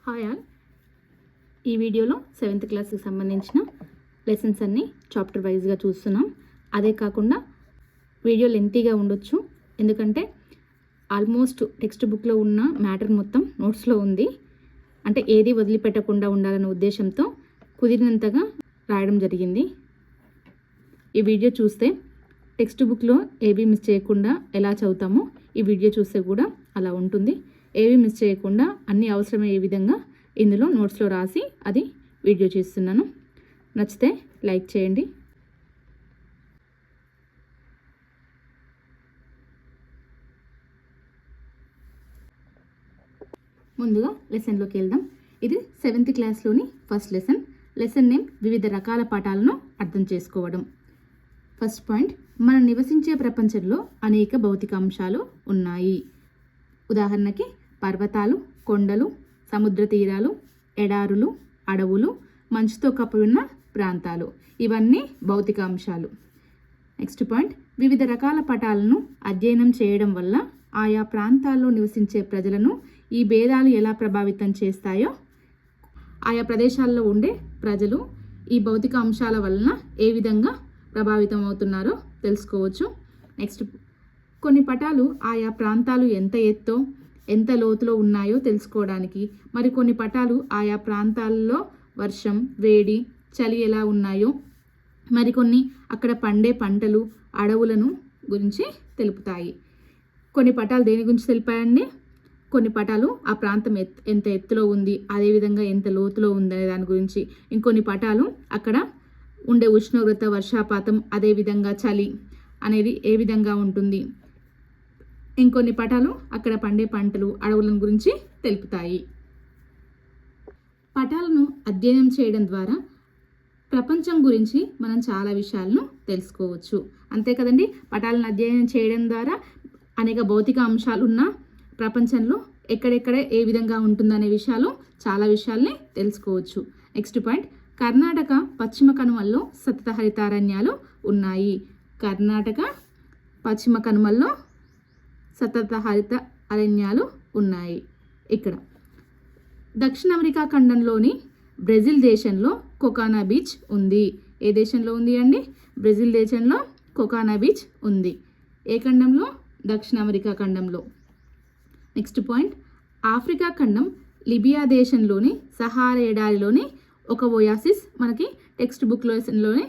Hi all. ఈ వీడియోలో 7th క్లాస్కి సంబంధించిన లెసన్స్ అన్నీ చాప్టర్ వైజ్గా చూస్తున్నాం. అదే కాకుండా వీడియో లెంతీగా ఉండొచ్చు, ఎందుకంటే ఆల్మోస్ట్ టెక్స్ట్ బుక్లో ఉన్న మ్యాటర్ మొత్తం నోట్స్లో ఉంది. అంటే ఏది వదిలిపెట్టకుండా ఉండాలనే ఉద్దేశంతో కుదిరినంతగా రాయడం జరిగింది. ఈ వీడియో చూస్తే టెక్స్ట్ బుక్లో ఏవి మిస్ చేయకుండా ఎలా చదువుతామో ఈ వీడియో చూస్తే కూడా అలా ఉంటుంది. ఏవి మిస్ చేయకుండా అన్ని అవసరమయ్యే విధంగా ఇందులో నోట్స్లో రాసి అది వీడియో చేస్తున్నాను. నచ్చితే లైక్ చేయండి. ముందుగా లెసన్లోకి వెళ్దాం. ఇది 7th క్లాస్లోని ఫస్ట్ లెసన్. లెసన్ నేమ్ వివిధ రకాల పాఠాలను అర్థం చేసుకోవడం. ఫస్ట్ పాయింట్, మనం నివసించే ప్రపంచంలో అనేక భౌతిక అంశాలు ఉన్నాయి. ఉదాహరణకి పర్వతాలు, కొండలు, సముద్ర తీరాలు, ఎడారులు, అడవులు, మంచుతో కప్పి ఉన్న ప్రాంతాలు, ఇవన్నీ భౌతిక అంశాలు. నెక్స్ట్ పాయింట్, వివిధ రకాల పటాలను అధ్యయనం చేయడం వల్ల ఆయా ప్రాంతాల్లో నివసించే ప్రజలను ఈ భేదాలు ఎలా ప్రభావితం చేస్తాయో, ఆయా ప్రదేశాల్లో ఉండే ప్రజలు ఈ భౌతిక అంశాల వలన ఏ విధంగా ప్రభావితం అవుతున్నారో తెలుసుకోవచ్చు. నెక్స్ట్, కొన్ని పటాలు ఆయా ప్రాంతాలు ఎంత ఎత్తో ఎంత లోతులో ఉన్నాయో తెలుసుకోవడానికి, మరికొన్ని పటాలు ఆయా ప్రాంతాల్లో వర్షం, వేడి, చలి ఎలా ఉన్నాయో, మరికొన్ని అక్కడ పండే పంటలు, అడవులను గురించి తెలుపుతాయి. కొన్ని పటాలు దేని గురించి తెలిపాయండి? కొన్ని పటాలు ఆ ప్రాంతం ఎంత ఎత్తులో ఉంది, అదేవిధంగా ఎంత లోతులో ఉందనే దాని గురించి. ఇంకొన్ని పటాలు అక్కడ ఉండే ఉష్ణోగ్రత, వర్షాపాతం, అదేవిధంగా చలి అనేది ఏ విధంగా ఉంటుంది. ఇంకొన్ని పటాలు అక్కడ పండే పంటలు, అడవులను గురించి తెలుపుతాయి. పటాలను అధ్యయనం చేయడం ద్వారా ప్రపంచం గురించి మనం చాలా విషయాలను తెలుసుకోవచ్చు. అంతే కదండి, పటాలను అధ్యయనం చేయడం ద్వారా అనేక భౌతిక అంశాలు ఉన్న ప్రపంచంలో ఎక్కడెక్కడ ఏ విధంగా ఉంటుందనే విషయాలు, చాలా విషయాల్ని తెలుసుకోవచ్చు. నెక్స్ట్ పాయింట్, కర్ణాటక పశ్చిమ కనుమల్లో సతత హరితారణ్యాలు ఉన్నాయి. కర్ణాటక పశ్చిమ కనుమల్లో సతత హరిత అరణ్యాలు ఉన్నాయి. ఇక్కడ దక్షిణ అమెరికా ఖండంలోని బ్రెజిల్ దేశంలో కొకానా బీచ్ ఉంది. ఏ దేశంలో ఉంది అండి? బ్రెజిల్ దేశంలో కొకానా బీచ్ ఉంది. ఏ ఖండంలో? దక్షిణ అమెరికా ఖండంలో. నెక్స్ట్ పాయింట్, ఆఫ్రికా ఖండం లిబియా దేశంలోని సహారా ఎడారిలోని ఒక ఒయాసిస్ మనకి టెక్స్ట్ బుక్లోనే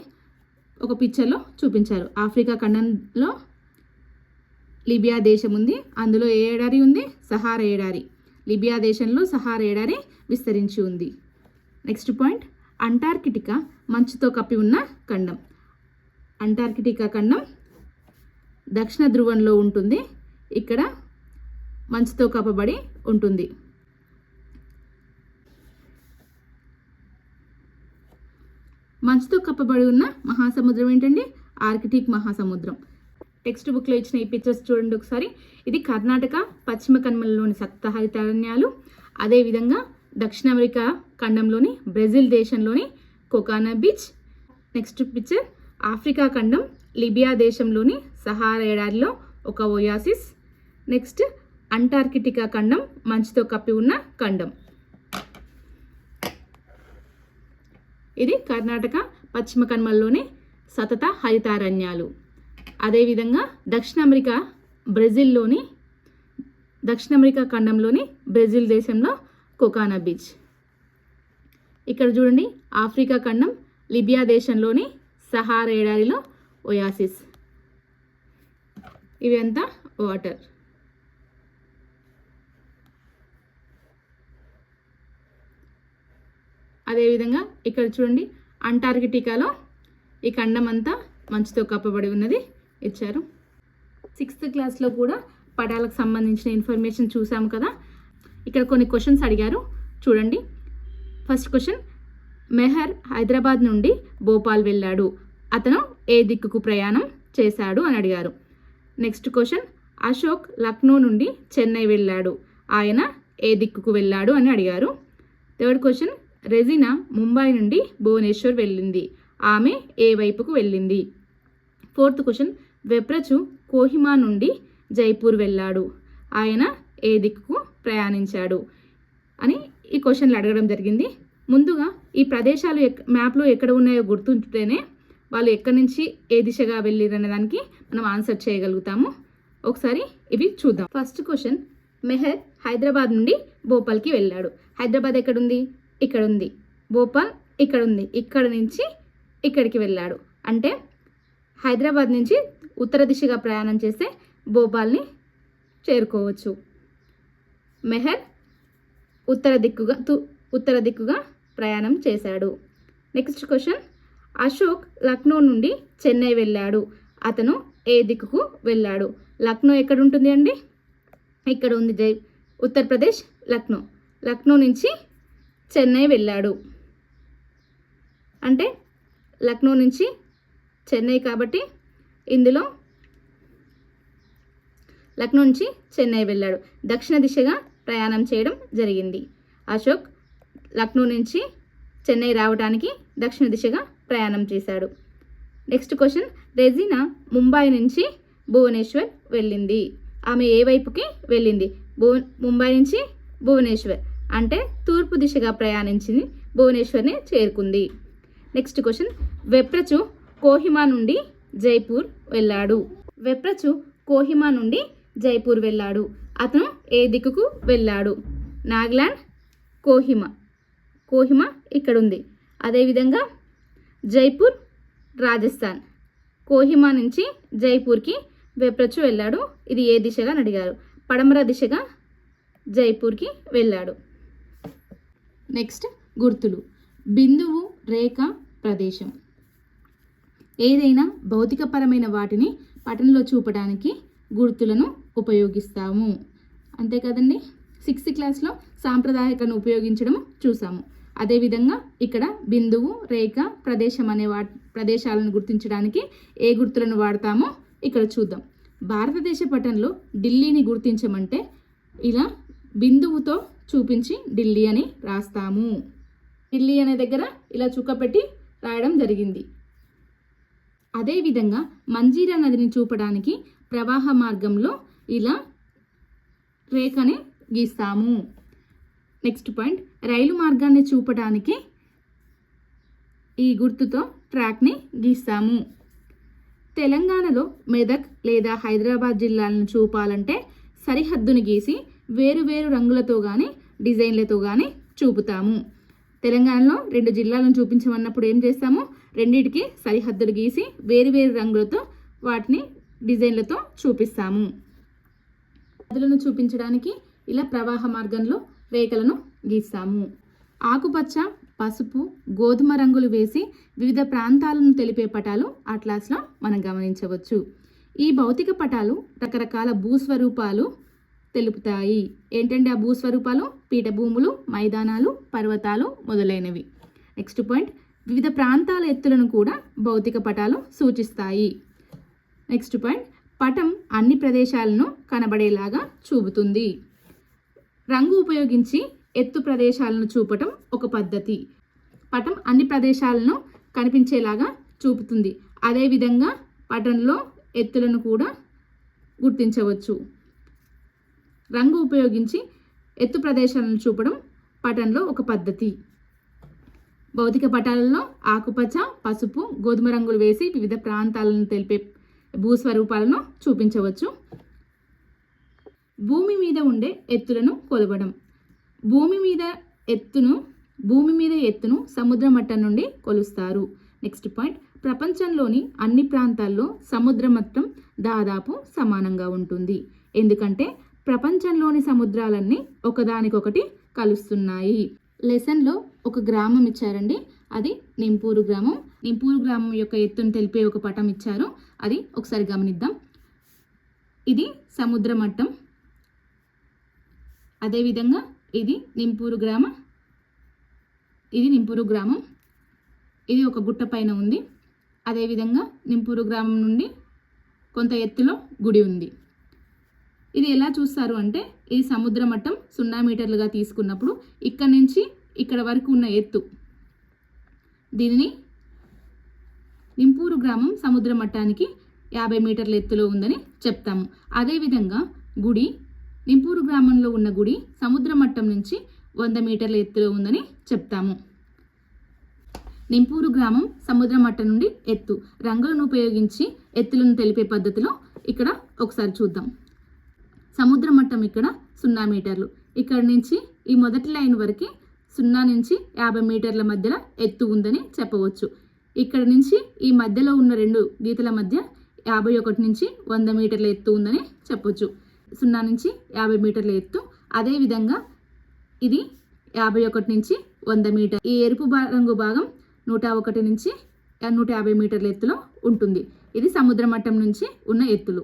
ఒక పిక్చర్లో చూపించారు. ఆఫ్రికా ఖండంలో లిబియా దేశం ఉంది, అందులో ఏ ఎడారి ఉంది? సహారా ఎడారి. లిబియా దేశంలో సహారా ఎడారి విస్తరించి ఉంది. నెక్స్ట్ పాయింట్, అంటార్కిటికా మంచుతో కప్పి ఉన్న ఖండం. అంటార్కిటికా ఖండం దక్షిణ ధ్రువంలో ఉంటుంది. ఇక్కడ మంచుతో కప్పబడి ఉంటుంది. మంచుతో కప్పబడి ఉన్న మహాసముద్రం ఏంటండి? ఆర్కిటిక్ మహాసముద్రం. టెక్స్ట్ బుక్లో ఇచ్చిన ఈ పిక్చర్స్ చూడండి ఒకసారి. ఇది కర్ణాటక పశ్చిమ కనుమలలోని సతత హరితారణ్యాలు, అదేవిధంగా దక్షిణ అమెరికా ఖండంలోని బ్రెజిల్ దేశంలోని కొకానా బీచ్. నెక్స్ట్ పిక్చర్, ఆఫ్రికా ఖండం లిబియా దేశంలోని సహారా ఎడారిలో ఒక ఒయాసిస్. నెక్స్ట్, అంటార్కిటికా ఖండం మంచుతో కప్పి ఉన్న ఖండం. ఇది కర్ణాటక పశ్చిమ కనుమల్లోని సతత హరితారణ్యాలు. అదేవిధంగా దక్షిణ అమెరికా ఖండంలోని బ్రెజిల్ దేశంలో కొకానా బీచ్. ఇక్కడ చూడండి, ఆఫ్రికా ఖండం లిబియా దేశంలోని సహారా ఎడారిలో ఒయాసిస్. ఇవి అంతా వాటర్. అదేవిధంగా ఇక్కడ చూడండి, అంటార్కిటికాలో ఈ ఖండం అంతా మంచుతో కప్పబడి ఉన్నది ఇచ్చారు. 6th క్లాస్లో కూడా పటాలకు సంబంధించిన ఇన్ఫర్మేషన్ చూసాము కదా. ఇక్కడ కొన్ని క్వశ్చన్స్ అడిగారు, చూడండి. ఫస్ట్ క్వశ్చన్, మెహర్ హైదరాబాద్ నుండి భోపాల్ వెళ్ళాడు, అతను ఏ దిక్కుకు ప్రయాణం చేశాడు అని అడిగారు. నెక్స్ట్ క్వశ్చన్, అశోక్ లక్నో నుండి చెన్నై వెళ్ళాడు, ఆయన ఏ దిక్కుకు వెళ్ళాడు అని అడిగారు. థర్డ్ క్వశ్చన్, రెజినా ముంబై నుండి భువనేశ్వర్ వెళ్ళింది, ఆమె ఏ వైపుకు వెళ్ళింది. ఫోర్త్ క్వశ్చన్, వెప్రచు కోహిమా నుండి జైపూర్ వెళ్ళాడు, ఆయన ఏ దిక్కుకు ప్రయాణించాడు అని ఈ క్వశ్చన్లు అడగడం జరిగింది. ముందుగా ఈ ప్రదేశాలు మ్యాప్లో ఎక్కడ ఉన్నాయో గుర్తుంటేనే వాళ్ళు ఎక్కడి నుంచి ఏ దిశగా వెళ్ళిరనే దానికి మనం ఆన్సర్ చేయగలుగుతాము. ఒకసారి ఇవి చూద్దాం. ఫస్ట్ క్వశ్చన్, మెహర్ హైదరాబాద్ నుండి భోపాల్కి వెళ్ళాడు. హైదరాబాద్ ఎక్కడుంది? ఇక్కడ ఉంది. భోపాల్ ఇక్కడ ఉంది. ఇక్కడ నుంచి ఇక్కడికి వెళ్ళాడు. అంటే హైదరాబాద్ నుంచి ఉత్తర దిశగా ప్రయాణం చేస్తే భోపాల్ని చేరుకోవచ్చు. మెహర్ ఉత్తర దిక్కుగా ప్రయాణం చేశాడు. నెక్స్ట్ క్వశ్చన్, అశోక్ లక్నో నుండి చెన్నై వెళ్ళాడు. అతను ఏ దిక్కుకు వెళ్ళాడు? లక్నో ఎక్కడ ఉంటుంది అండి? ఇక్కడ ఉంది. ఉత్తరప్రదేశ్ లక్నో. లక్నో నుంచి చెన్నై వెళ్ళాడు. అంటే లక్నో నుంచి చెన్నై కాబట్టి ఇందులో లక్నో నుంచి చెన్నై వెళ్ళాడు. దక్షిణ దిశగా ప్రయాణం చేయడం జరిగింది. అశోక్ లక్నో నుంచి చెన్నై రావడానికి దక్షిణ దిశగా ప్రయాణం చేశాడు. నెక్స్ట్ క్వశ్చన్, రెజీనా ముంబై నుంచి భువనేశ్వర్ వెళ్ళింది. ఆమె ఏ వైపుకి వెళ్ళింది? ముంబై నుంచి భువనేశ్వర్. అంటే తూర్పు దిశగా ప్రయాణించి భువనేశ్వర్ని చేరుకుంది. నెక్స్ట్ క్వశ్చన్, వెప్రచు కోహిమా నుండి జైపూర్ వెళ్ళాడు. వెప్రచు కోహిమా నుండి జైపూర్ వెళ్ళాడు. అతను ఏ దిక్కుకు వెళ్ళాడు? నాగాలాండ్, కోహిమా ఇక్కడ ఉంది. అదేవిధంగా జైపూర్ రాజస్థాన్. కోహిమా నుంచి జైపూర్కి వెప్రచు వెళ్ళాడు. ఇది ఏ దిశగా అని అడిగారు. పడమర దిశగా జైపూర్కి వెళ్ళాడు. నెక్స్ట్ గుర్తులు. బిందువు, రేఖ, ప్రదేశం. ఏదైనా భౌతికపరమైన వాటిని పటంలో చూపడానికి గుర్తులను ఉపయోగిస్తాము. అంతే కదండి. 6th క్లాస్లో సాంప్రదాయకను ఉపయోగించడం చూసాము. అదేవిధంగా ఇక్కడ బిందువు, రేఖ, ప్రదేశం అనే ప్రదేశాలను గుర్తించడానికి ఏ గుర్తులను వాడతామో ఇక్కడ చూద్దాం. భారతదేశ పటంలో ఢిల్లీని గుర్తించమంటే ఇలా బిందువుతో చూపించి ఢిల్లీ అని రాస్తాము. ఢిల్లీ అనే దగ్గర ఇలా చుక్క పెట్టి రాయడం జరిగింది. అదేవిధంగా మంజీరా నదిని చూపడానికి ప్రవాహ మార్గంలో ఇలా రేఖని గీస్తాము. నెక్స్ట్ పాయింట్, రైలు మార్గాన్ని చూపడానికి ఈ గుర్తుతో ట్రాక్ని గీస్తాము. తెలంగాణలో మెదక్ లేదా హైదరాబాద్ జిల్లాలను చూపాలంటే సరిహద్దుని గీసి వేరు రంగులతో కానీ డిజైన్లతో కానీ చూపుతాము. తెలంగాణలో 2 జిల్లాలను చూపించమన్నప్పుడు ఏం చేస్తాము? రెండింటికి సరిహద్దులు గీసి వేరు రంగులతో వాటిని డిజైన్లతో చూపిస్తాము. నదులను చూపించడానికి ఇలా ప్రవాహ మార్గంలో రేఖలను గీస్తాము. ఆకుపచ్చ, పసుపు, గోధుమ రంగులు వేసి వివిధ ప్రాంతాలను తెలిపే పటాలు అట్లాస్లో మనం గమనించవచ్చు. ఈ భౌతిక పటాలు రకరకాల భూస్వరూపాలు తెలుపుతాయి. ఏంటంటే ఆ భూస్వరూపాలు? పీఠభూములు, మైదానాలు, పర్వతాలు మొదలైనవి. నెక్స్ట్ పాయింట్, వివిధ ప్రాంతాల ఎత్తులను కూడా భౌతిక పటాలు సూచిస్తాయి. నెక్స్ట్ పాయింట్, పటం అన్ని ప్రదేశాలను కనబడేలాగా చూపుతుంది. రంగు ఉపయోగించి ఎత్తు ప్రదేశాలను చూపటం ఒక పద్ధతి. పటం అన్ని ప్రదేశాలను కనిపించేలాగా చూపుతుంది. అదేవిధంగా పటంలో ఎత్తులను కూడా గుర్తించవచ్చు. రంగు ఉపయోగించి ఎత్తు ప్రదేశాలను చూపడం పటంలో ఒక పద్ధతి. భౌతిక పటాలలో ఆకుపచ్చ, పసుపు, గోధుమ రంగులు వేసి వివిధ ప్రాంతాలను తెలిపే భూస్వరూపాలను చూపించవచ్చు. భూమి మీద ఉండే ఎత్తులను కొలవడం. భూమి మీద ఎత్తును సముద్ర మట్టం నుండి కొలుస్తారు. నెక్స్ట్ పాయింట్, ప్రపంచంలోని అన్ని ప్రాంతాల్లో సముద్ర మట్టం దాదాపు సమానంగా ఉంటుంది. ఎందుకంటే ప్రపంచంలోని సముద్రాలన్నీ ఒకదానికొకటి కలుస్తున్నాయి. లెసన్లో ఒక గ్రామం ఇచ్చారండి. అది నింపూరు గ్రామం. నింపూరు గ్రామం యొక్క ఎత్తును తెలిపే ఒక పటం ఇచ్చారు. అది ఒకసారి గమనిద్దాం. ఇది సముద్ర మట్టం. అదేవిధంగా ఇది నింపూరు గ్రామం. ఇది ఒక గుట్ట పైన ఉంది. అదేవిధంగా నింపూరు గ్రామం నుండి కొంత ఎత్తులో గుడి ఉంది. ఇది ఎలా చూస్తారు అంటే, ఇది సముద్ర మట్టం 0 మీటర్లుగా తీసుకున్నప్పుడు ఇక్కడ నుంచి ఇక్కడ వరకు ఉన్న ఎత్తు, దీనిని నింపూరు గ్రామం సముద్ర మట్టానికి 50 మీటర్ల ఎత్తులో ఉందని చెప్తాము. అదేవిధంగా గుడి, నింపూరు గ్రామంలో ఉన్న గుడి సముద్ర మట్టం నుంచి 100 మీటర్ల ఎత్తులో ఉందని చెప్తాము. నింపూరు గ్రామం సముద్ర మట్టం నుండి ఎత్తు. రంగులను ఉపయోగించి ఎత్తులను తెలిపే పద్ధతిలో ఇక్కడ ఒకసారి చూద్దాం. సముద్ర మట్టం ఇక్కడ 0 మీటర్లు. ఇక్కడ నుంచి ఈ మొదటి లైన్ వరకు 0 నుంచి 50 మీటర్ల మధ్యలో ఎత్తు ఉందని చెప్పవచ్చు. ఇక్కడ నుంచి ఈ మధ్యలో ఉన్న 2 గీతల మధ్య 51 నుంచి 100 మీటర్ల ఎత్తు ఉందని చెప్పవచ్చు. 0 నుంచి 50 మీటర్ల ఎత్తు. అదేవిధంగా ఇది 51 నుంచి 100 మీటర్. ఈ ఎరుపు రంగు భాగం 101 నుంచి 150 మీటర్ల ఎత్తులో ఉంటుంది. ఇది సముద్ర మట్టం నుంచి ఉన్న ఎత్తులు.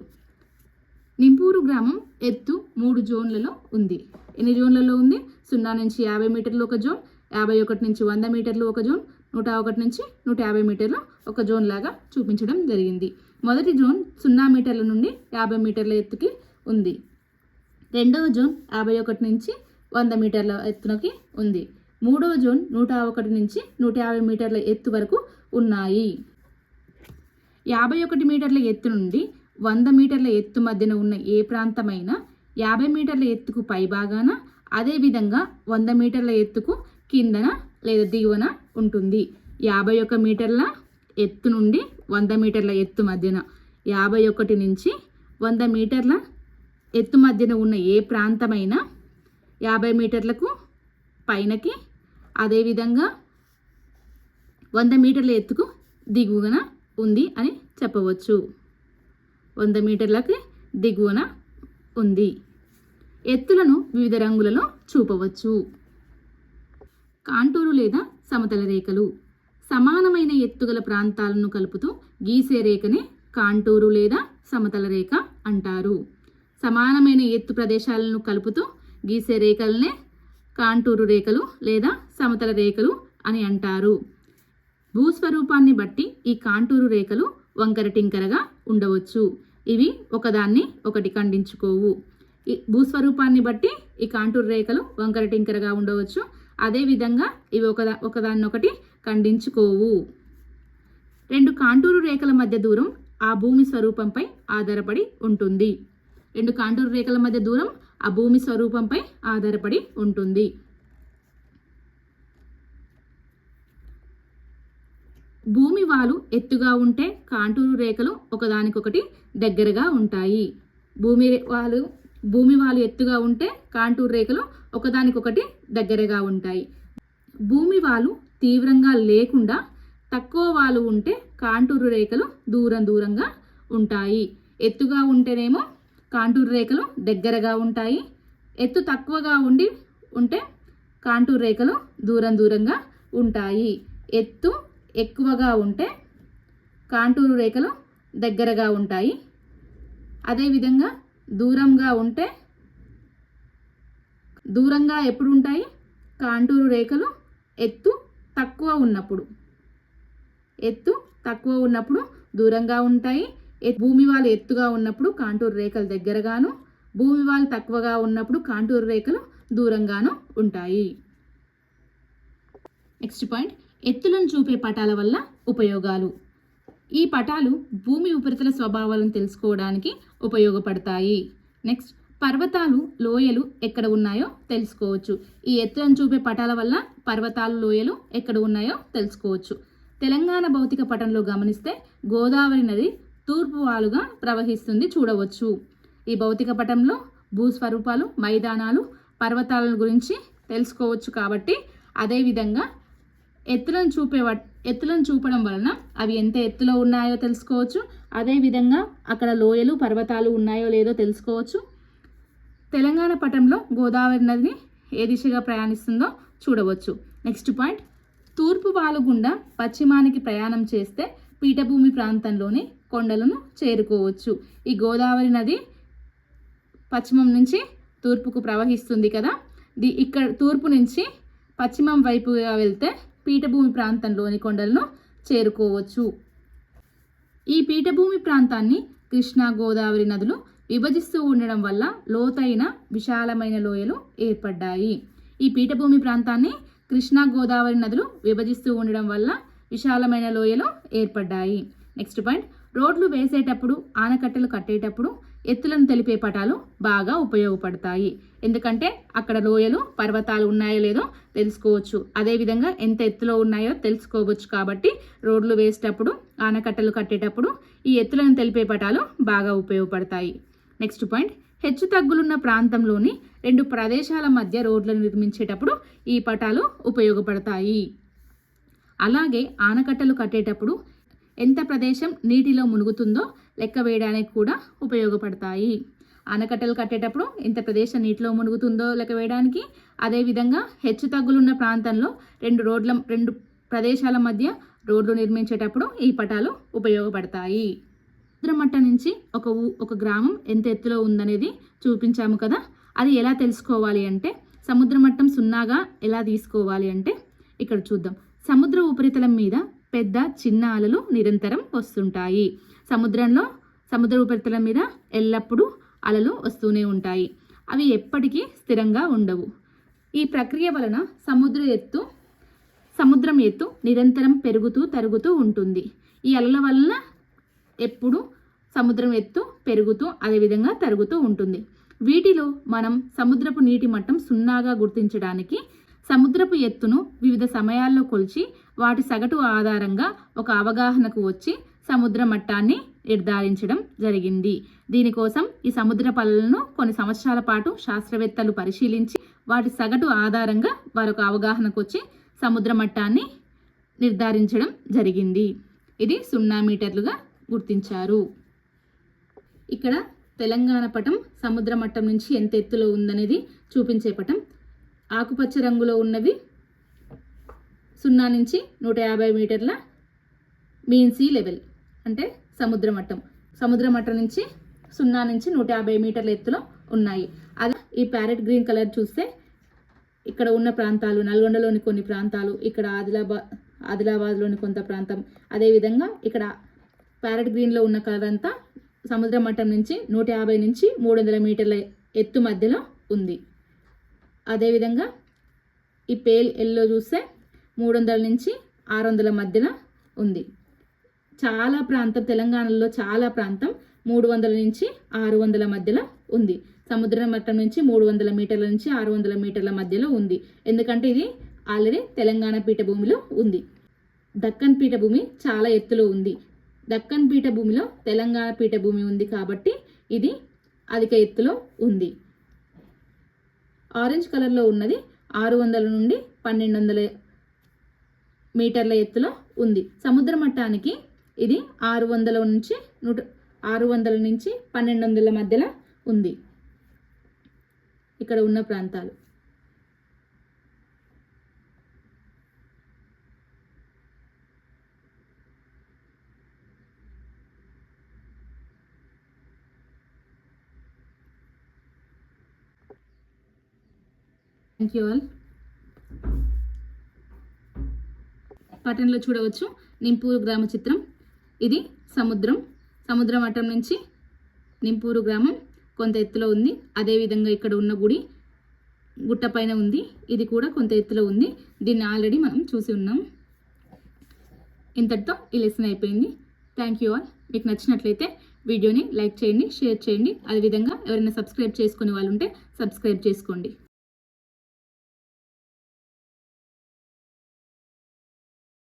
నింపూరు గ్రామం ఎత్తు 3 జోన్లలో ఉంది. ఎన్ని జోన్లలో ఉంది? 0 నుంచి 50 మీటర్లు ఒక జోన్, 51 నుంచి 100 మీటర్లు ఒక జోన్, 101 నుంచి 150 మీటర్లు ఒక జోన్ లాగా చూపించడం జరిగింది. మొదటి జోన్ 0 మీటర్ల నుండి 50 మీటర్ల ఎత్తుకి ఉంది. రెండవ జోన్ 51 నుంచి 100 మీటర్ల ఎత్తునకి ఉంది. మూడవ జోన్ 101 నుంచి 150 మీటర్ల ఎత్తు వరకు ఉన్నాయి. 51 మీటర్ల ఎత్తు నుండి 100 మీటర్ల ఎత్తు మధ్యన ఉన్న ఏ ప్రాంతమైనా 50 మీటర్ల ఎత్తుకు పైభాగాన, అదేవిధంగా 100 మీటర్ల ఎత్తుకు కిందన లేదా దిగువన ఉంటుంది. 51 మీటర్ల ఎత్తు నుండి 100 మీటర్ల ఎత్తు మధ్యన, 51 నుంచి 100 మీటర్ల ఎత్తు మధ్యన ఉన్న ఏ ప్రాంతమైనా 50 మీటర్లకు పైనకి, అదేవిధంగా 100 మీటర్ల ఎత్తుకు దిగువన ఉంది అని చెప్పవచ్చు. 100 మీటర్లకి దిగువన ఉంది. ఎత్తులను వివిధ రంగులలో చూపవచ్చు. కాంటూరు లేదా సమతల రేఖలు. సమానమైన ఎత్తుగల ప్రాంతాలను కలుపుతూ గీసే రేఖనే కాంటూరు లేదా సమతల రేఖ అంటారు. సమానమైన ఎత్తు ప్రదేశాలను కలుపుతూ గీసే రేఖలనే కాంటూరు రేఖలు లేదా సమతల రేఖలు అని అంటారు. భూస్వరూపాన్ని బట్టి ఈ కాంటూరు రేఖలు వంకర టింకరగా ఉండవచ్చు. ఇవి ఒకదాన్ని ఒకటి ఖండించుకోవు. ఈ భూస్వరూపాన్ని బట్టి ఈ కాంటూరు రేఖలు వంకర టింకరగా ఉండవచ్చు. అదేవిధంగా ఇవి ఒకదాన్నొకటి ఖండించుకోవు. 2 కాంటూరు రేఖల మధ్య దూరం ఆ భూమి స్వరూపంపై ఆధారపడి ఉంటుంది. 2 కాంటూరు రేఖల మధ్య దూరం ఆ భూమి స్వరూపంపై ఆధారపడి ఉంటుంది. భూమి వాలు ఎత్తుగా ఉంటే కాంటూరు రేఖలు ఒకదానికొకటి దగ్గరగా ఉంటాయి. భూమి వాలు ఎత్తుగా ఉంటే కాంటూరు రేఖలు ఒకదానికొకటి దగ్గరగా ఉంటాయి. భూమి వాలు తీవ్రంగా లేకుండా తక్కువ వాలు ఉంటే కాంటూరు రేఖలు దూరంగా ఉంటాయి. ఎత్తుగా ఉంటేనేమో కాంటూరు రేఖలు దగ్గరగా ఉంటాయి. ఎత్తు తక్కువగా ఉంటే కాంటూరు రేఖలు దూరంగా ఉంటాయి. ఎత్తు ఎక్కువగా ఉంటే కాంటూరు రేఖలు దగ్గరగా ఉంటాయి. అదేవిధంగా దూరంగా ఎప్పుడు ఉంటాయి? కాంటూరు రేఖలు ఎత్తు తక్కువ ఉన్నప్పుడు దూరంగా ఉంటాయి. భూమి వాలు ఎత్తుగా ఉన్నప్పుడు కాంటూరు రేఖలు దగ్గరగాను, భూమి వాలు తక్కువగా ఉన్నప్పుడు కాంటూరు రేఖలు దూరంగాను ఉంటాయి. నెక్స్ట్ పాయింట్, ఎత్తులను చూపే పటాల వల్ల ఉపయోగాలు. ఈ పటాలు భూమి ఉపరితల స్వభావాలను తెలుసుకోవడానికి ఉపయోగపడతాయి. నెక్స్ట్, పర్వతాలు, లోయలు ఎక్కడ ఉన్నాయో తెలుసుకోవచ్చు. ఈ ఎత్తులను చూపే పటాల వల్ల పర్వతాలు, లోయలు ఎక్కడ ఉన్నాయో తెలుసుకోవచ్చు. తెలంగాణ భౌతిక పటంలో గమనిస్తే గోదావరి నది తూర్పు వాలుగా ప్రవహిస్తుంది చూడవచ్చు. ఈ భౌతిక పటంలో భూస్వరూపాలు, మైదానాలు, పర్వతాల గురించి తెలుసుకోవచ్చు. కాబట్టి అదేవిధంగా ఎత్తులను చూపడం వలన అవి ఎంత ఎత్తులో ఉన్నాయో తెలుసుకోవచ్చు. అదేవిధంగా అక్కడ లోయలు, పర్వతాలు ఉన్నాయో లేదో తెలుసుకోవచ్చు. తెలంగాణ పటంలో గోదావరి నదిని ఏ దిశగా ప్రయాణిస్తుందో చూడవచ్చు. నెక్స్ట్ పాయింట్, తూర్పు వాలు గుండా పశ్చిమానికి ప్రయాణం చేస్తే పీఠభూమి ప్రాంతంలోని కొండలను చేరుకోవచ్చు. ఈ గోదావరి నది పశ్చిమం నుంచి తూర్పుకు ప్రవహిస్తుంది కదా. ఇక్కడ తూర్పు నుంచి పశ్చిమం వైపుగా వెళ్తే పీఠభూమి ప్రాంతంలోని కొండలను చేరుకోవచ్చు. ఈ పీఠభూమి ప్రాంతాన్ని కృష్ణా, గోదావరి నదులు విభజిస్తూ ఉండడం వల్ల లోతైన విశాలమైన లోయలు ఏర్పడ్డాయి. ఈ పీఠభూమి ప్రాంతాన్ని కృష్ణా, గోదావరి నదులు విభజిస్తూ ఉండడం వల్ల విశాలమైన లోయలు ఏర్పడ్డాయి. నెక్స్ట్ పాయింట్, రోడ్లు వేసేటప్పుడు, ఆనకట్టలు కట్టేటప్పుడు ఎత్తులను తెలిపే పటాలు బాగా ఉపయోగపడతాయి. ఎందుకంటే అక్కడ లోయలు పర్వతాలు ఉన్నాయో లేదో తెలుసుకోవచ్చు, అదేవిధంగా ఎంత ఎత్తులో ఉన్నాయో తెలుసుకోవచ్చు. కాబట్టి రోడ్లు వేసేటప్పుడు ఆనకట్టలు కట్టేటప్పుడు ఈ ఎత్తులను తెలిపే పటాలు బాగా ఉపయోగపడతాయి. నెక్స్ట్ పాయింట్, హెచ్చు తగ్గులున్న ప్రాంతంలోని 2 ప్రదేశాల మధ్య రోడ్లను నిర్మించేటప్పుడు ఈ పటాలు ఉపయోగపడతాయి. అలాగే ఆనకట్టలు కట్టేటప్పుడు ఎంత ప్రదేశం నీటిలో మునుగుతుందో లెక్క వేయడానికి కూడా ఉపయోగపడతాయి. ఆనకట్టలు కట్టేటప్పుడు ఎంత ప్రదేశం నీటిలో మునుగుతుందో లెక్క వేయడానికి, అదేవిధంగా హెచ్చు తగ్గులున్న ప్రాంతంలో 2 ప్రదేశాల మధ్య రోడ్లు నిర్మించేటప్పుడు ఈ పటాలు ఉపయోగపడతాయి. సముద్ర మట్టం నుంచి ఒక గ్రామం ఎంత ఎత్తులో ఉందనేది చూపించాము కదా, అది ఎలా తెలుసుకోవాలి అంటే సముద్ర మట్టం 0గా ఎలా తీసుకోవాలి అంటే ఇక్కడ చూద్దాం. సముద్ర ఉపరితలం మీద పెద్ద చిన్న అలలు నిరంతరం వస్తుంటాయి. సముద్ర ఉపరితలం మీద ఎల్లప్పుడూ అలలు వస్తూనే ఉంటాయి. అవి ఎప్పటికీ స్థిరంగా ఉండవు. ఈ ప్రక్రియ వలన సముద్రం ఎత్తు నిరంతరం పెరుగుతూ తరుగుతూ ఉంటుంది. ఈ అలల వలన ఎప్పుడు సముద్రం ఎత్తు పెరుగుతూ అదేవిధంగా తరుగుతూ ఉంటుంది. వీటిలో మనం సముద్రపు నీటి మట్టం 0గా గుర్తించడానికి సముద్రపు ఎత్తును వివిధ సమయాల్లో కొలిచి వాటి సగటు ఆధారంగా ఒక అవగాహనకు వచ్చి సముద్ర మట్టాన్ని నిర్ధారించడం జరిగింది. దీనికోసం ఈ సముద్ర పల్లలను కొన్ని సంవత్సరాల పాటు శాస్త్రవేత్తలు పరిశీలించి వాటి సగటు ఆధారంగా వారొక అవగాహనకు వచ్చి సముద్ర మట్టాన్ని నిర్ధారించడం జరిగింది. ఇది 0 మీటర్లుగా గుర్తించారు. ఇక్కడ తెలంగాణ పటం సముద్ర మట్టం నుంచి ఎంత ఎత్తులో ఉందనేది చూపించే పటం. ఆకుపచ్చ రంగులో ఉన్నది 0 నుంచి 150 మీటర్ల మీన్ సీ లెవెల్ అంటే సముద్ర మట్టం నుంచి 0 నుంచి 150 మీటర్ల ఎత్తులో ఉన్నాయి. అదే ఈ ప్యారెట్ గ్రీన్ కలర్ చూస్తే ఇక్కడ ఉన్న ప్రాంతాలు, నల్గొండలోని కొన్ని ప్రాంతాలు, ఇక్కడ ఆదిలాబాద్లోని కొంత ప్రాంతం, అదేవిధంగా ఇక్కడ ప్యారెట్ గ్రీన్లో ఉన్న కలర్ అంతా సముద్ర మట్టం నుంచి 150 నుంచి 300 మీటర్ల ఎత్తు మధ్యలో ఉంది. అదేవిధంగా ఈ పేల్ ఎల్లో చూస్తే 300 నుంచి 600 మధ్యలో ఉంది. చాలా ప్రాంతం, తెలంగాణలో చాలా ప్రాంతం 300 నుంచి 600 మధ్యలో ఉంది. సముద్ర మట్టం నుంచి 300 మీటర్ల నుంచి 600 మీటర్ల మధ్యలో ఉంది. ఎందుకంటే ఇది ఆల్రెడీ తెలంగాణ పీఠభూమిలో ఉంది. దక్కన్ పీఠభూమి చాలా ఎత్తులో ఉంది. దక్కన్ పీఠభూమిలో తెలంగాణ పీఠభూమి ఉంది కాబట్టి ఇది అధిక ఎత్తులో ఉంది. ఆరెంజ్ కలర్లో ఉన్నది 600 నుండి 1200 మీటర్ల ఎత్తులో ఉంది. సముద్ర మట్టానికి ఇది 600 నుంచి 1200 మధ్యలో ఉంది. ఇక్కడ ఉన్న ప్రాంతాలు థ్యాంక్ యూ ఆల్. పటంలో చూడవచ్చు నింపూరు గ్రామ చిత్రం. ఇది సముద్ర మట్టం నుంచి నింపూరు గ్రామం కొంత ఎత్తులో ఉంది. అదేవిధంగా ఇక్కడ ఉన్న గుడి గుట్టపైన ఉంది. ఇది కూడా కొంత ఎత్తులో ఉంది. దీన్ని ఆల్రెడీ మనం చూసి ఉన్నాం. ఇంతటితో ఈ లెసన్ అయిపోయింది. Thank you all. మీకు నచ్చినట్లయితే వీడియోని లైక్ చేయండి, షేర్ చేయండి. అదేవిధంగా ఎవరైనా సబ్స్క్రైబ్ చేసుకునే వాళ్ళు ఉంటే సబ్స్క్రైబ్ చేసుకోండి.